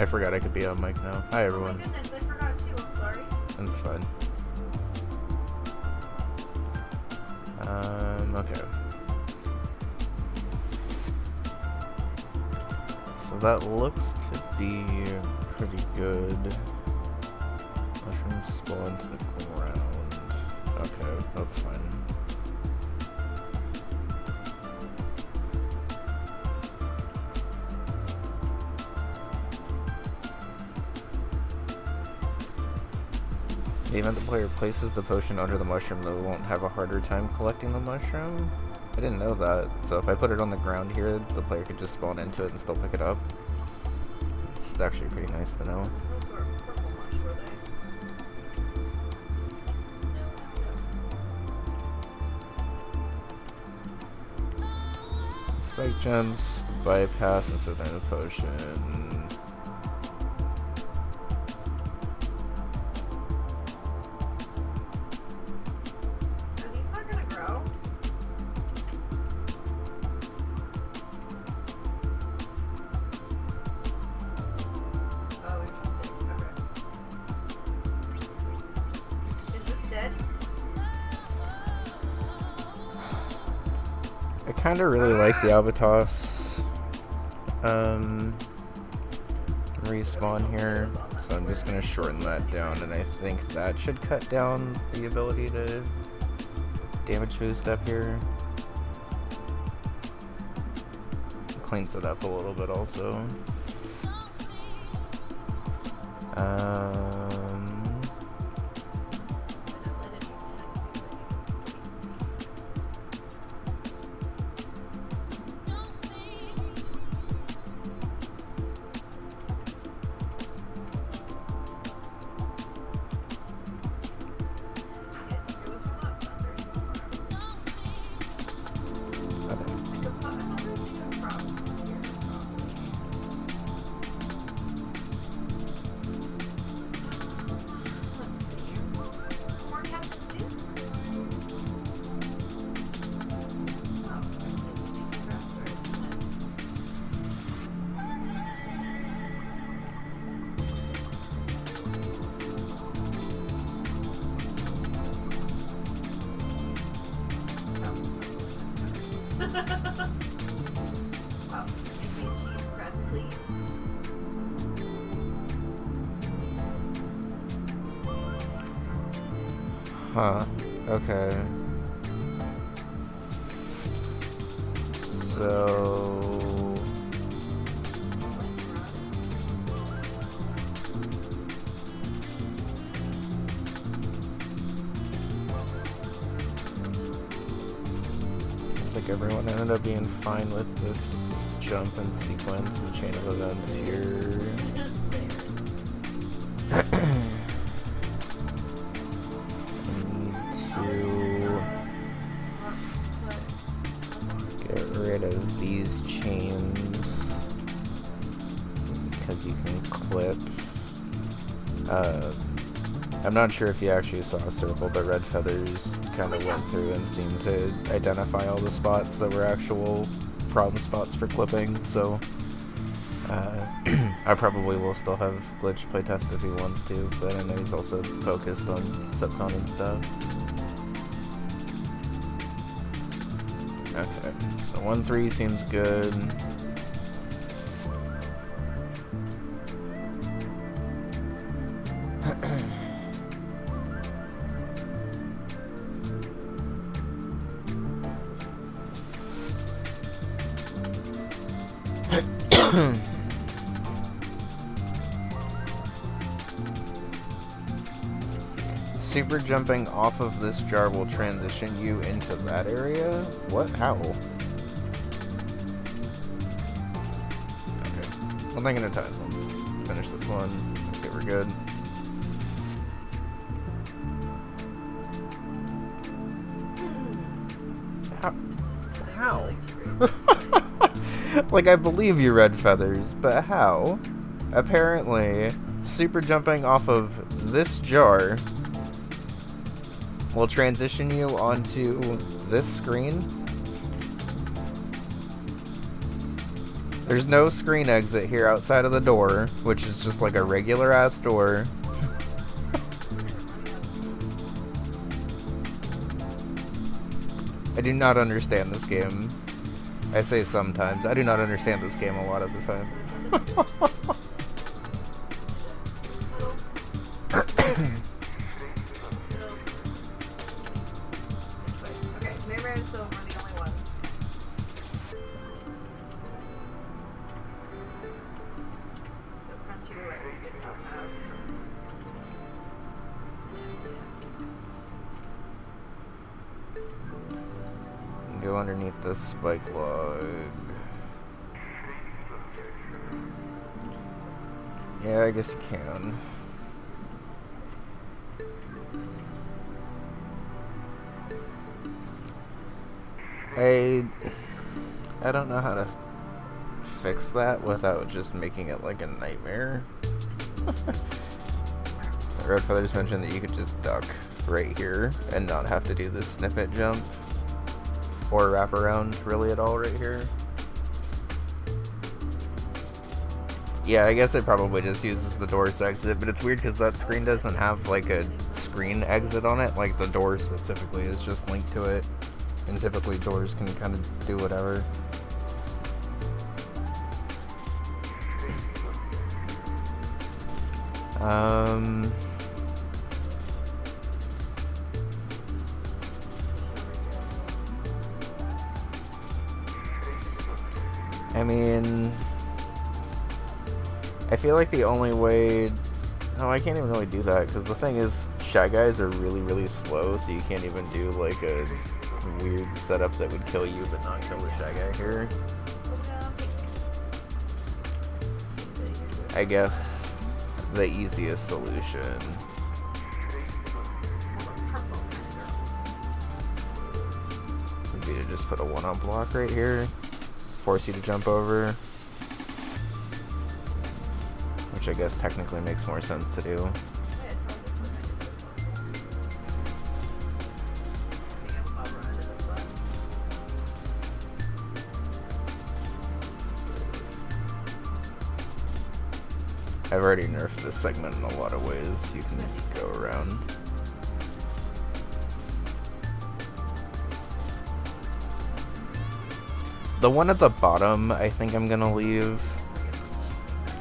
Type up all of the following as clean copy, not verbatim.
I forgot I could be on mic now. Hi everyone. Oh my goodness, I forgot too. I'm sorry. That's fine. Okay. So that looks to be pretty good. Mushrooms fall into the ground. Okay, that's fine. The event the player places the potion under the mushroom, they won't have a harder time collecting the mushroom. I didn't know that. So if I put it on the ground here, the player could just spawn into it and still pick it up. It's actually pretty nice to know. Those were purple mush, were they? Spike jumps, bypass instead of the potion. Are these not gonna grow? Oh, interesting. Okay. Is this dead? I kind of really like the Albatos respawn here, so I'm just going to shorten that down, and I think that should cut down the ability to damage boost up here. Cleans it up a little bit also. Wow, make me a cheese press, please. Huh. Okay. So... looks like everyone ended up being fine with this jump and sequence and chain of events here. Get rid of these chains because you can clip. I'm not sure if you actually saw a circle, but Red Feathers kind of went through and seemed to identify all the spots that were actual problem spots for clipping, so I probably will still have Glitch playtest if he wants to, but I know he's also focused on subcon and stuff. Okay, so 1-3 seems good. Super jumping off of this jar will transition you into that area? What? How? Okay. One thing at a time. Let's finish this one. Okay, we're good. How? Like, I believe you, Red Feathers, but how? Apparently, super jumping off of this jar will transition you onto this screen. There's no screen exit here outside of the door, which is just like a regular ass door. I do not understand this game. I say sometimes. I do not understand this game a lot of the time. Okay, Mayberry and Silver are the only ones. So Crunchy, you're right, we did not have. Go underneath this spike log. Yeah, I guess you can. I don't know how to fix that without just making it like a nightmare. Red Feathers mentioned that you could just duck right here and not have to do this snippet jump or wrap around really at all right here. Yeah, I guess it probably just uses the door's exit, but it's weird because that screen doesn't have like a screen exit on it, like the door specifically is just linked to it, and typically doors can kind of do whatever. I mean, I feel like the only way... Oh, I can't even really do that, because the thing is, Shy Guys are really, really slow, so you can't even do, like, a weird setup that would kill you, but not kill the Shy Guy here. I guess the easiest solution would be to just put a one-up block right here, force you to jump over. Which I guess technically makes more sense to do. I've already nerfed this segment in a lot of ways. You can go around. The one at the bottom, I think I'm gonna leave.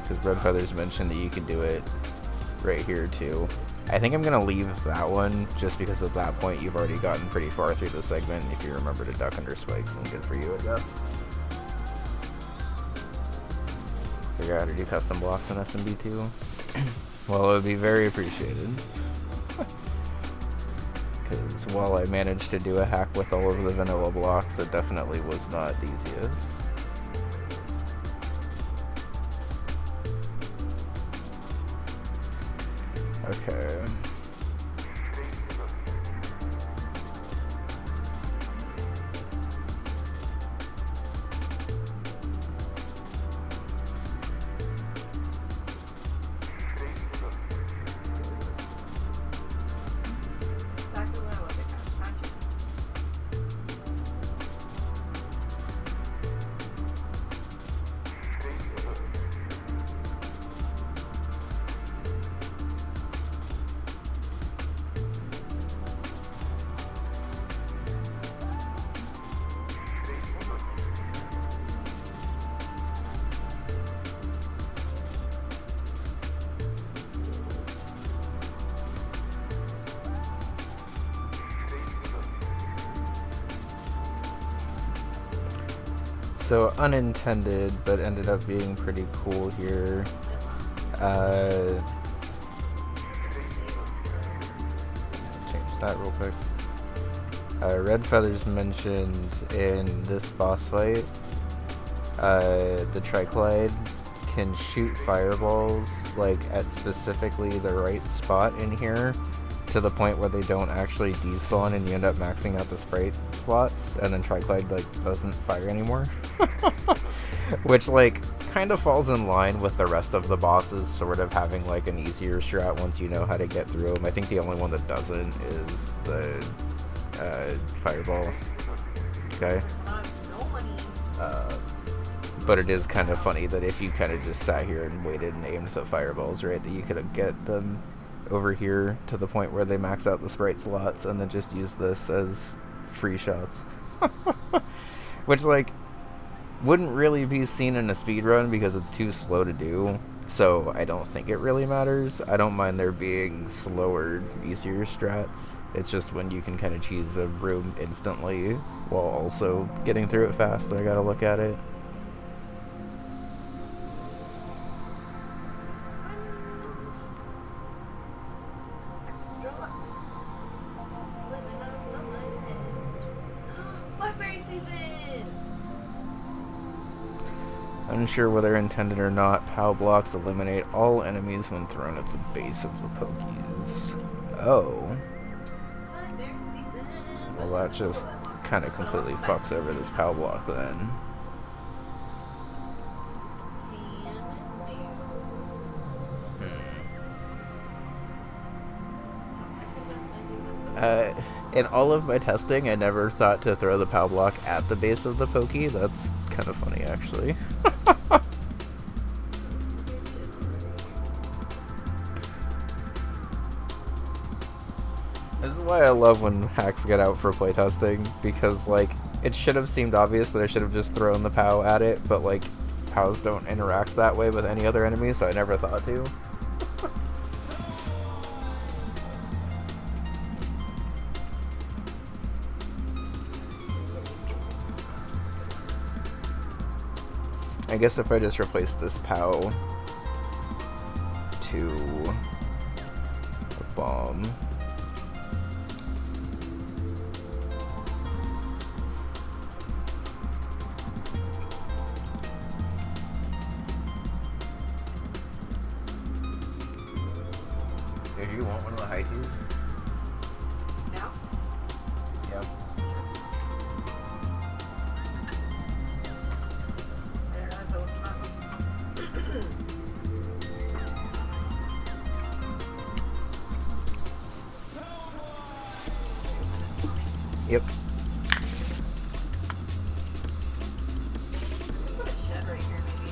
Because Red Feathers mentioned that you can do it right here too. I think I'm gonna leave that one just because at that point you've already gotten pretty far through the segment if you remember to duck under spikes, and good for you, I guess. Figure out how to do custom blocks in smb2. Well, it would be very appreciated. Because while I managed to do a hack with all of the vanilla blocks, it definitely was not the easiest. Okay. Exactly what I was expecting. So unintended, but ended up being pretty cool here. Change that real quick. Red Feathers mentioned in this boss fight, the Triclide can shoot fireballs like at specifically the right spot in here, to the point where they don't actually despawn and you end up maxing out the sprite slots, and then Triclide like doesn't fire anymore. Which like kind of falls in line with the rest of the bosses sort of having like an easier strat once you know how to get through them. I think the only one that doesn't is the fireball guy. But it is kind of funny that if you kind of just sat here and waited and aimed the fireballs, right, that you could get them over here to the point where they max out the sprite slots and then just use this as free shots. Which, like, wouldn't really be seen in a speedrun because it's too slow to do, so I don't think it really matters. I don't mind there being slower, easier strats. It's just when you can kind of cheese a room instantly while also getting through it fast that I gotta look at it. Unsure whether intended or not, POW blocks eliminate all enemies when thrown at the base of the Pokies. Oh. Well, that just kind of completely fucks over this POW block then. In all of my testing, I never thought to throw the POW block at the base of the Pokey. That's kind of funny, actually. This is why I love when hacks get out for playtesting, because, like, it should have seemed obvious that I should have just thrown the POW at it, but, like, POWs don't interact that way with any other enemies, so I never thought to. I guess if I just replace this POW to a bomb. Do you want one of the high teas? No? Yep. Yep. Put a shed right here, maybe.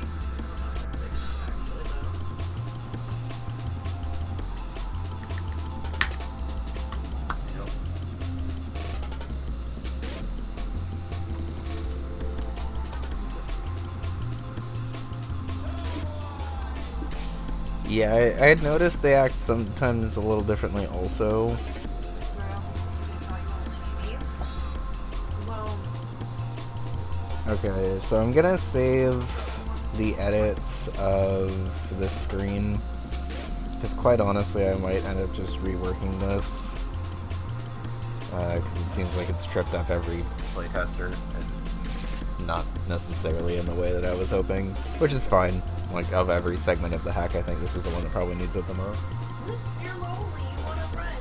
Yeah, I had noticed they act sometimes a little differently also. Okay, so I'm gonna save the edits of this screen, because quite honestly I might end up just reworking this, because it seems like it's tripped up every playtester, and not necessarily in the way that I was hoping, which is fine. Like, of every segment of the hack, I think this is the one that probably needs it the most. You're lonely, you want a friend.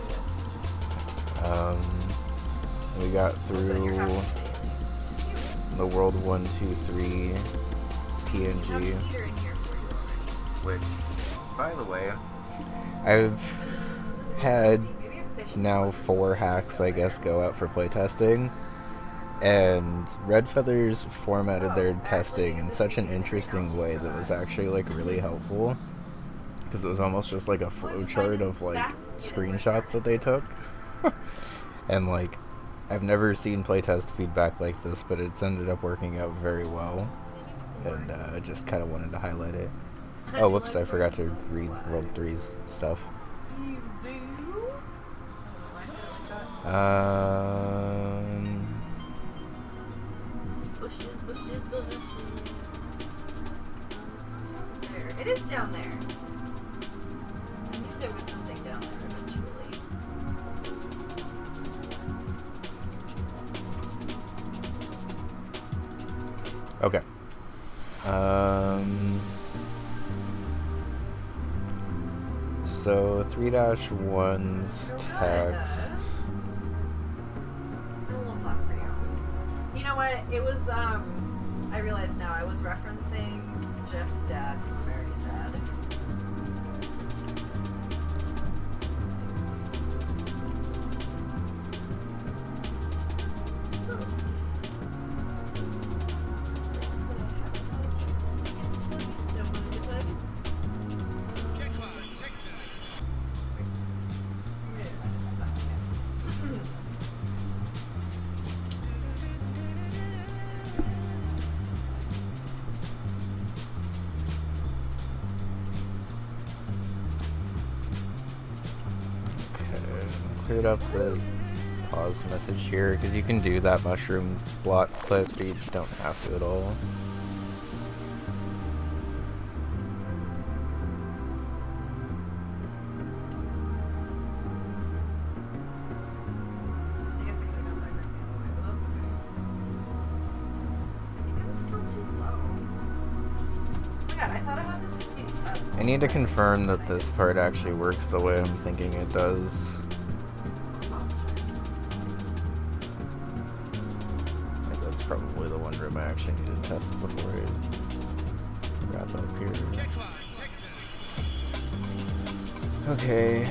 We got through the World 1, 2, 3 PNG, which, by the way, I've had now 4 hacks, I guess, go out for playtesting, and Red Feathers formatted their testing in such an interesting way that was actually, like, really helpful, because it was almost just like a flowchart of, like, screenshots that they took. And, like, I've never seen playtest feedback like this, but it's ended up working out very well, and I just kind of wanted to highlight it. Oh, whoops, I forgot to read World 3's stuff. Bushes. There. It is down there. I knew there was something down there eventually. Okay. So 3-1's text. You know what? It was, I realize now, I was referencing Jeff's dad from American Dad. cleared up the pause message here, because you can do that mushroom block clip, but you don't have to at all. I guess I could have gone by Rick the other way, but that's okay. I think it was still too low. Oh my god, I thought I had this seat up. I need to confirm that this part actually works the way I'm thinking it does. I think that's probably the one room I actually need to test before I wrap up here. Okay.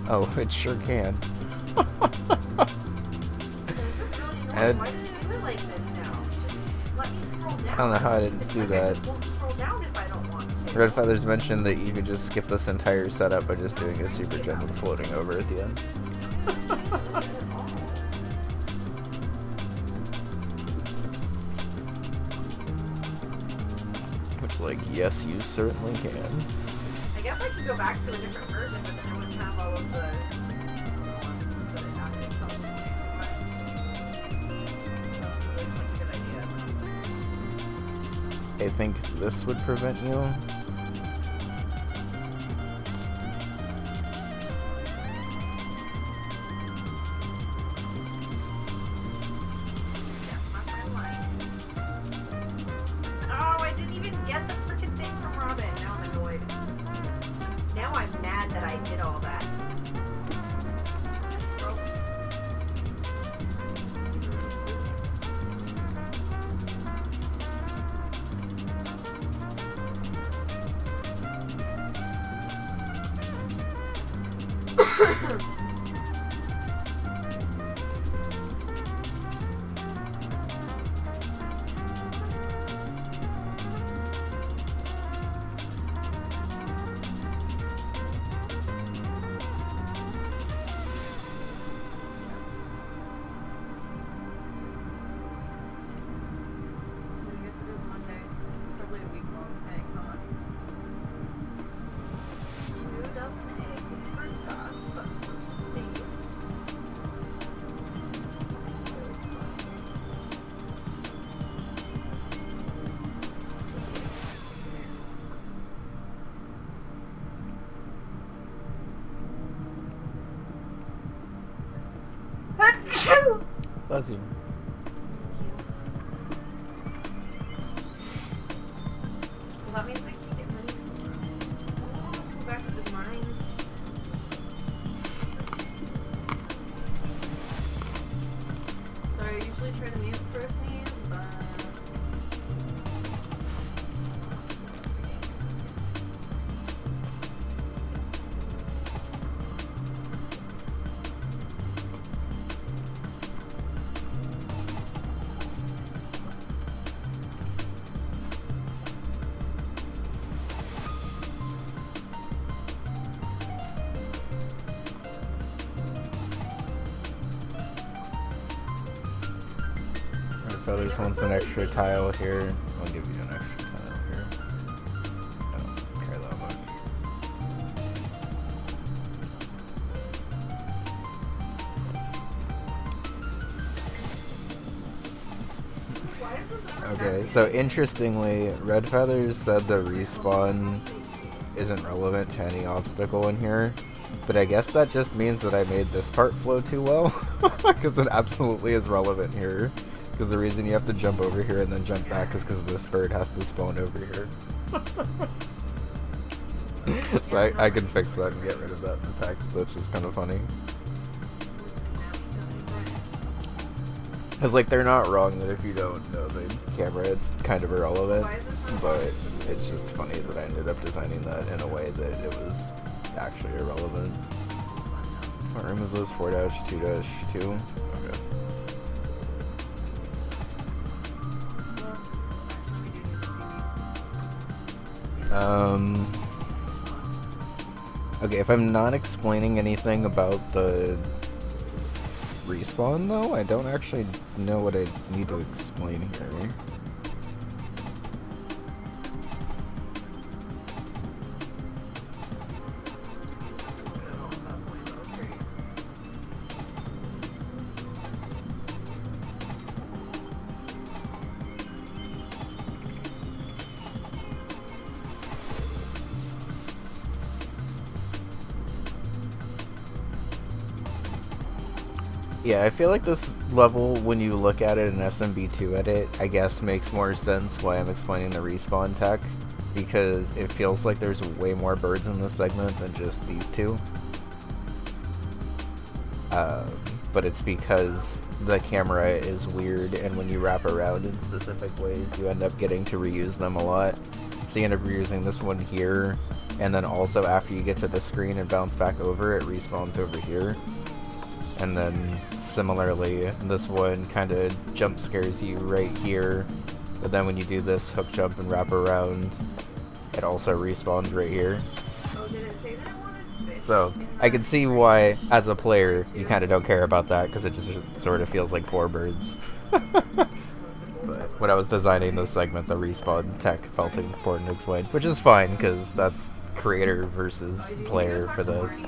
Oh, it sure can. So is this really annoying? And- Why does it do it like this now? Just let me scroll down. I don't know how I didn't It's see like that. I just won't scroll down if I don't want to. Red Feathers mentioned that you could just skip this entire setup by just doing a super gem and floating over at the end. Which, like, yes, you certainly can. I guess I could go back to a different version, but then I wouldn't have all of the ones that it actually tells me. That's really like a good idea. I think this would prevent you. Yes, my friend likes. Oh, I didn't even get the freaking thing from Robin. Now I'm annoyed. Now I'm mad that I did all that. Bro. I guess it is Monday. This is probably a week-long thing, huh? 2 dozen eggs for Gus, but for 2 days. Achoo! Bless you. Well, that means I can get ready for it. Oh, let's go back to the mines. So I usually try to mute first these, but... Red Feathers wants an extra tile here. I'll give you an extra tile here. I don't care that much. Why is this ever Okay, happening? so interestingly, Red Feathers said the respawn isn't relevant to any obstacle in here, but I guess that just means that I made this part flow too well, because it absolutely is relevant here. Because the reason you have to jump over here and then jump back is because this bird has to spawn over here. So I can fix that and get rid of that in the text, that's just kind of funny. Because, like, they're not wrong that if you don't know the camera, it's kind of irrelevant, but it's just funny that I ended up designing that in a way that it was actually irrelevant. What room is this? 4-2-2? Okay. Okay, if I'm not explaining anything about the respawn, though, I don't actually know what I need to explain here. Yeah, I feel like this level, when you look at it in smb2 edit, I guess makes more sense why I'm explaining the respawn tech, because it feels like there's way more birds in this segment than just these two. But it's because the camera is weird, and when you wrap around in specific ways, you end up getting to reuse them a lot. So you end up reusing this one here, and then also after you get to the screen and bounce back over, it respawns over here. And then similarly, this one kind of jump scares you right here, but then when you do this hook jump and wrap around, it also respawns right here. Oh, did it say that I wanted fish? So I can see why, as a player, you kind of don't care about that, because it just sort of feels like 4 birds. But when I was designing this segment, the respawn tech felt important to explain, which is fine, because that's creator versus player for this.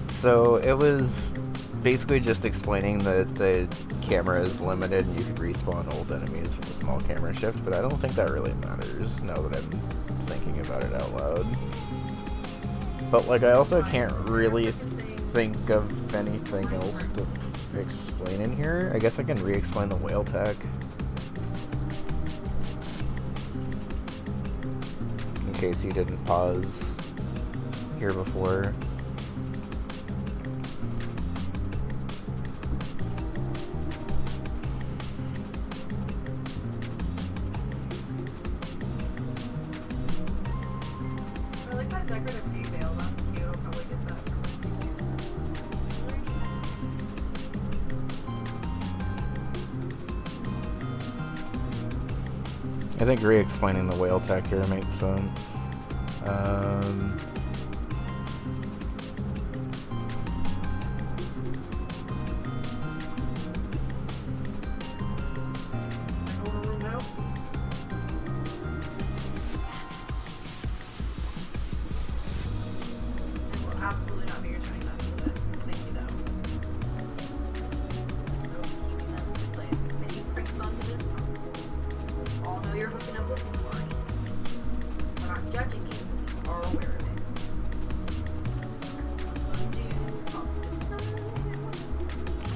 So it was basically just explaining that the camera is limited and you can respawn old enemies with a small camera shift, but I don't think that really matters now that I'm thinking about it out loud. But like, I also can't really think of anything else to explain in here. I guess I can re-explain the whale tech. In case you didn't pause here before. I think re-explaining the whale tech here makes sense.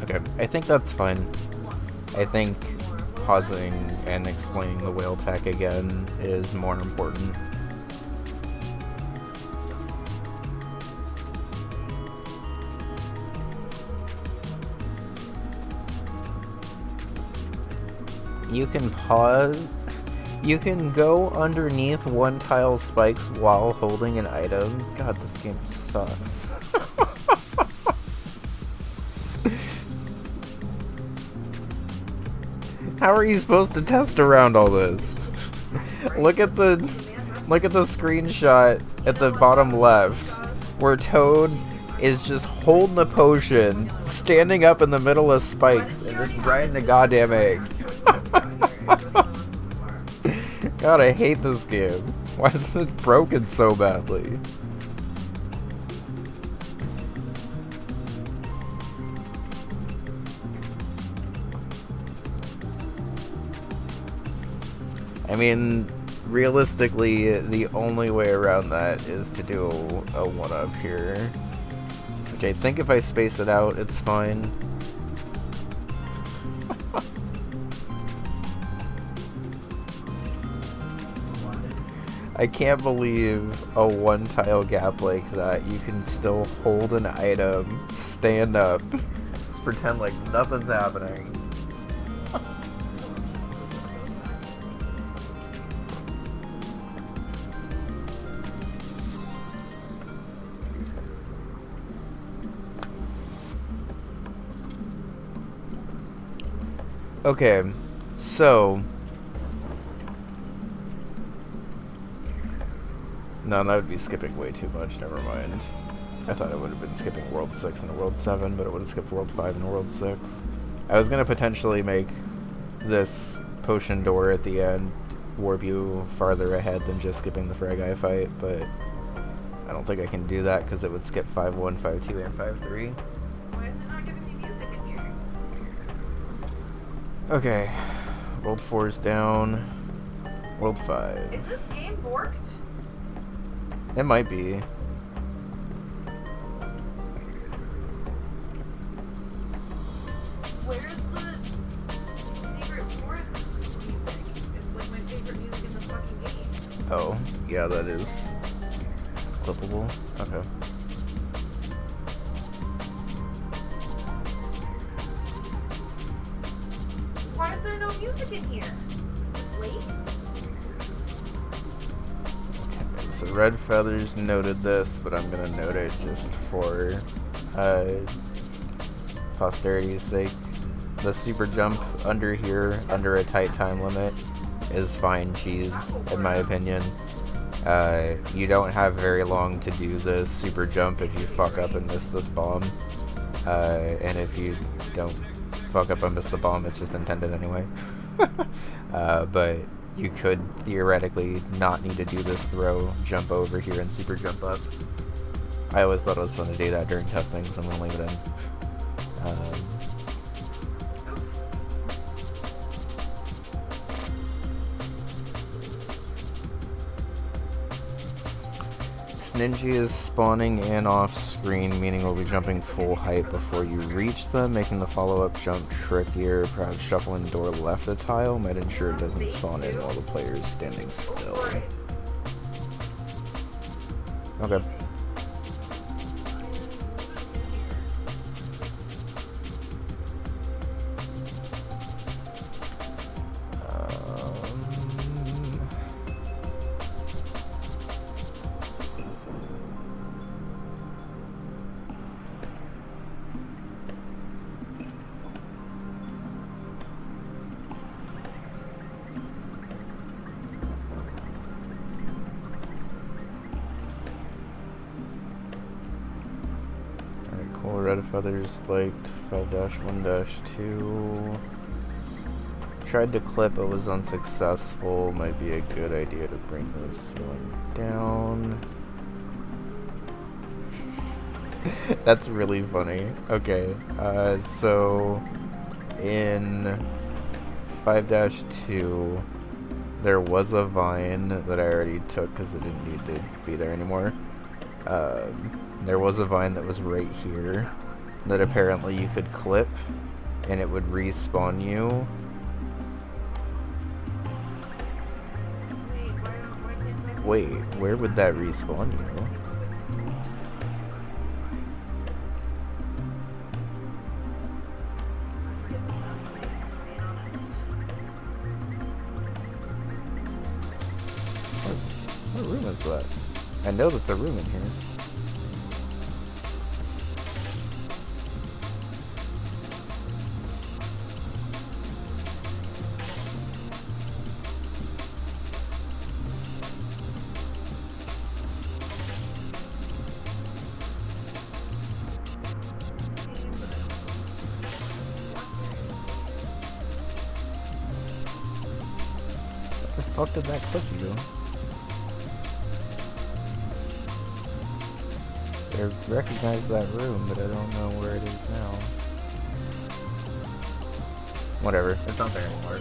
Okay, I think that's fine. I think pausing and explaining the whale tech again is more important. You can pause. You can go underneath one tile spikes while holding an item. God, this game sucks. How are you supposed to test around all this? Look at the screenshot at the bottom left, where Toad is just holding a potion, standing up in the middle of spikes, and just riding a goddamn egg. God, I hate this game. Why is it broken so badly? I mean, realistically, the only way around that is to do a 1-up here. Which I think if I space it out, it's fine. I can't believe a one tile gap like that. You can still hold an item, stand up, just pretend like nothing's happening. Okay, so... No, that would be skipping way too much, never mind. I thought it would have been skipping World 6 and World 7, but it would have skipped World 5 and World 6. I was going to potentially make this potion door at the end warp you farther ahead than just skipping the Frag Eye fight, but I don't think I can do that because it would skip 5-1, 5-2, and 5-3. Why is it not giving me music in here? Okay, World 4 is down. World 5. Is this game borked? It might be. Where's the Secret Forest music? It's like my favorite music in the fucking game. Oh, yeah, that is clippable. Okay. Why is there no music in here? Is it late? So Red Feathers noted this, but I'm gonna note it just for posterity's sake. The super jump under here, under a tight time limit, is fine cheese, in my opinion. You don't have very long to do this super jump if you fuck up and miss this bomb. And if you don't fuck up and miss the bomb, it's just intended anyway. But you could theoretically not need to do this throw, jump over here, and super jump up. I always thought it was fun to do that during testing, so I'm gonna leave it in. Ninja is spawning in off screen, meaning we'll be jumping full height before you reach them, making the follow-up jump trickier. Perhaps shuffling the door left a tile might ensure it doesn't spawn in while the player is standing still. Okay. Red Feathers liked 5-1-2. Tried to clip, but was unsuccessful. Might be a good idea to bring the ceiling down. That's really funny. Okay, so in 5-2, there was a vine that I already took because it didn't need to be there anymore. There was a vine that was right here that apparently you could clip and it would respawn you. Wait, where would that respawn you? What room is that? I know that's a room in here. Where the fuck did that clip you go? I recognize that room, but I don't know where it is now. Whatever, it's not there anymore.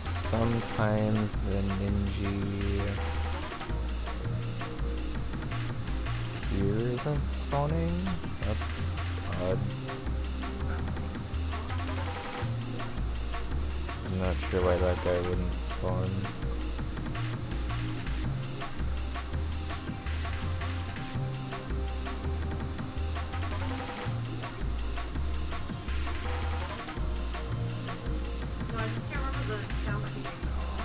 Sometimes the ninja isn't spawning? That's odd. I'm not sure why that guy wouldn't spawn. No, I just can't remember the sound that he makes at all.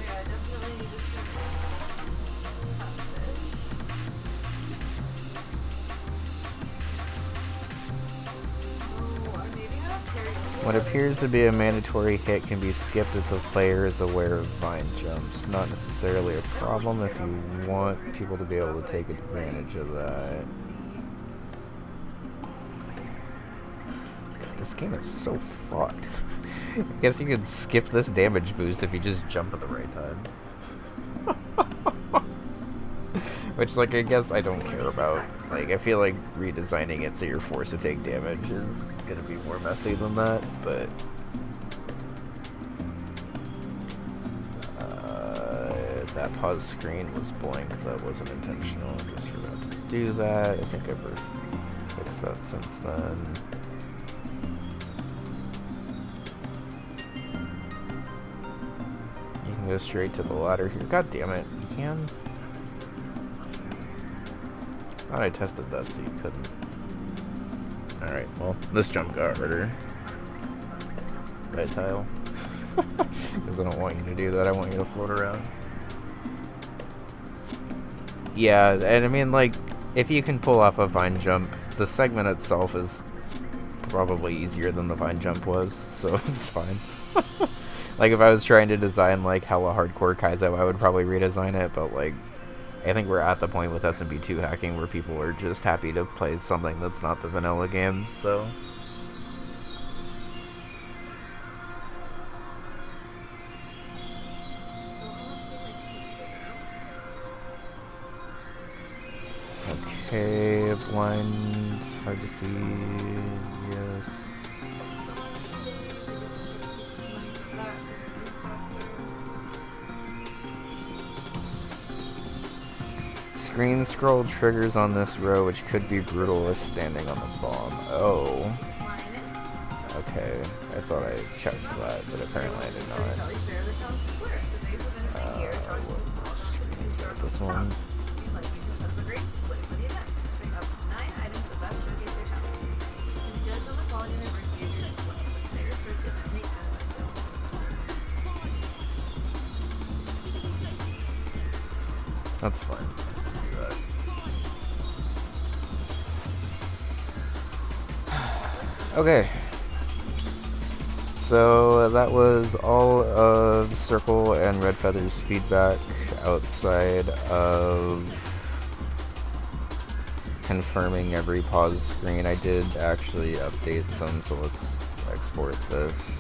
Yeah, I definitely need to swim catfish. Oh, I maybe have carried the What appears to be a mandatory hit can be skipped if the player is aware of vine jumps. Not necessarily a problem if you want people to be able to take advantage of that. God, this game is so fucked. I guess you could skip this damage boost if you just jump at the right time. Which, like, I guess I don't care about. Like, I feel like redesigning it so you're forced to take damage is gonna be more messy than that, but... that pause screen was blank. That wasn't intentional. I just forgot to do that. I think I've fixed that since then. You can go straight to the ladder here. God damn it. You can? I thought I tested that so you couldn't. Alright, well, this jump got harder. Right tile. Because I don't want you to do that, I want you to float around. Yeah, and I mean, like, if you can pull off a vine jump, the segment itself is probably easier than the vine jump was, so it's fine. Like, if I was trying to design, like, hella hardcore Kaizo, I would probably redesign it, but, like, I think we're at the point with smb2 hacking where people are just happy to play something that's not the vanilla game, so... Okay, blind, hard to see, yes. Screen scroll triggers on this row, which could be brutal if standing on the bomb. Oh. Okay, I thought I checked that, but apparently I did not. What screen is that? This one? That's fine. Okay. So that was all of Circle and Red Feather's feedback outside of confirming every pause screen. I did actually update some, so let's export this.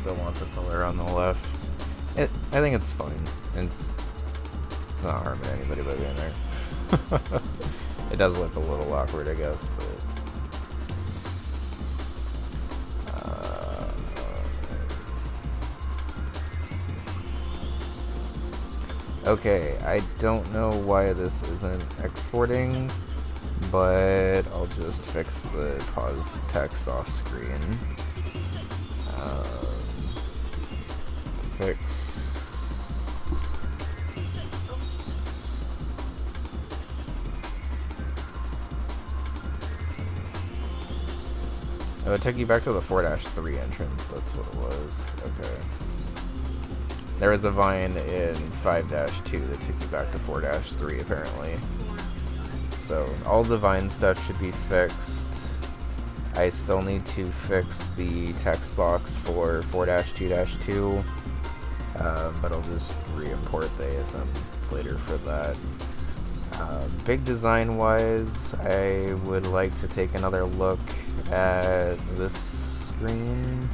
Still want the pillar on the left. I think it's fine. It's not harming anybody by being there. It does look a little awkward, I guess, but Okay, I don't know why this isn't exporting, but I'll just fix the pause text off screen. Fix. Oh, it took you back to the 4-3 entrance, that's what it was. Okay. There was a vine in 5-2 that took you back to 4-3 apparently. So all the vine stuff should be fixed. I still need to fix the text box for 4-2-2, but I'll just re-import the ASM later for that. Big design wise, I would like to take another look at this screen,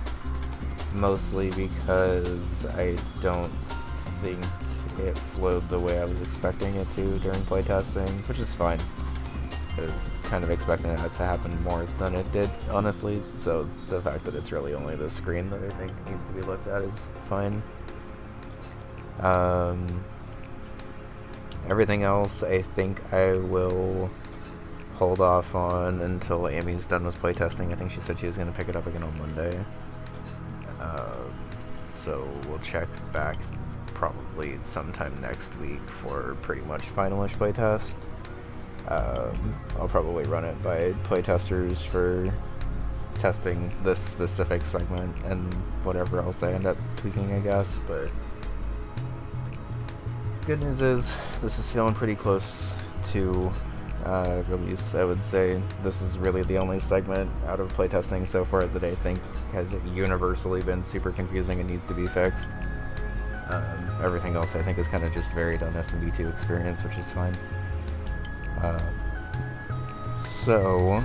mostly because I don't think it flowed the way I was expecting it to during playtesting, which is fine. I was kind of expecting that to happen more than it did, honestly, so the fact that it's really only this screen that I think needs to be looked at is fine. Everything else I think I will hold off on until Amy's done with playtesting. I think she said she was going to pick it up again on Monday. So we'll check back probably sometime next week for pretty much finalish playtest. I'll probably run it by playtesters for testing this specific segment and whatever else I end up tweaking, I guess, but good news is this is feeling pretty close to release. I would say this is really the only segment out of playtesting so far that I think has universally been super confusing and needs to be fixed. Everything else I think is kind of just varied on smb2 experience, which is fine. So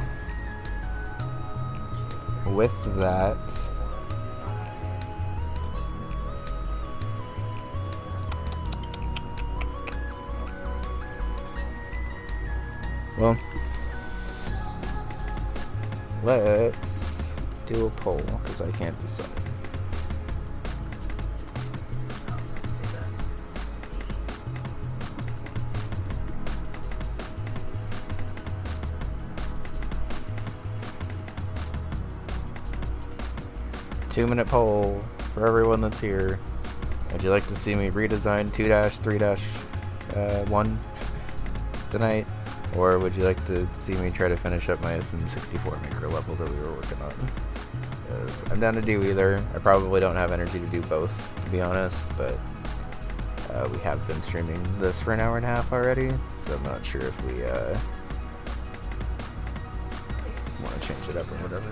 with that, well, let's do a poll, because I can't decide. Two-minute poll for everyone that's here. Would you like to see me redesign 2-3-1 tonight? Or would you like to see me try to finish up my smb2 maker level that we were working on? Because I'm down to do either. I probably don't have energy to do both, to be honest, but we have been streaming this for an hour and a half already, so I'm not sure if we want to change it up or whatever.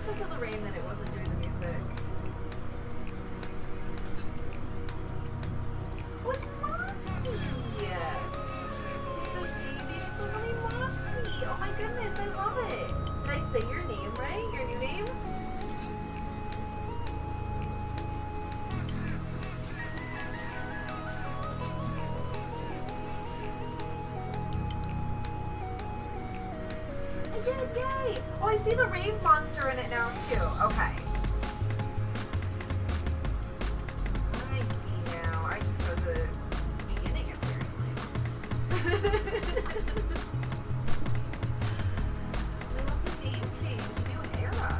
Because of the rain that it wasn't doing the music. Oh, it's Moxie! Jesus, baby, it's so really Moxie! Oh my goodness, I love it! Did I say your name right? Your new name? Yay! Oh, I see the rave monster in it now too. Okay. I see now. I just heard the beginning apparently. I love the name change. New era.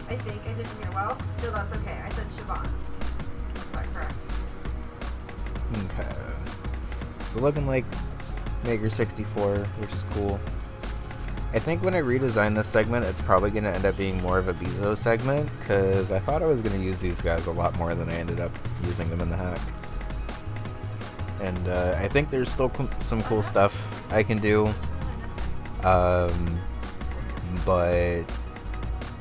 I think I didn't hear well. No, that's okay. I said Siobhan. Is that correct? Okay. So looking like Maker 64, which is cool. I think when I redesign this segment, it's probably going to end up being more of a Bezo segment, because I thought I was going to use these guys a lot more than I ended up using them in the hack. And I think there's still some cool stuff I can do, but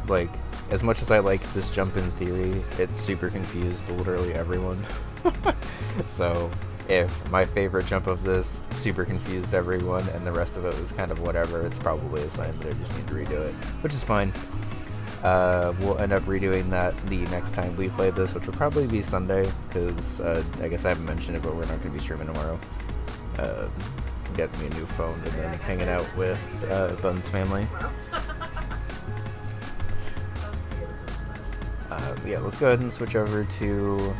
like, as much as I like this jump in theory, it's super confused literally everyone. So if my favorite jump of this super confused everyone and the rest of it was kind of whatever, it's probably a sign that I just need to redo it, which is fine. We'll end up redoing that the next time we play this, which will probably be Sunday, because I guess I haven't mentioned it, but we're not going to be streaming tomorrow. Getting me a new phone and then hanging out with Bun's family. Yeah, let's go ahead and switch over to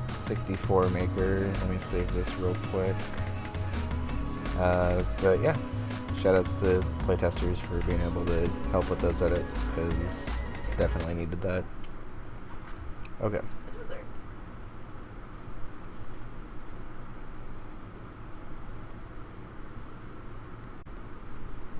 64 Maker. Let me save this real quick. But yeah, shoutouts to playtesters for being able to help with those edits, because definitely needed that. Okay.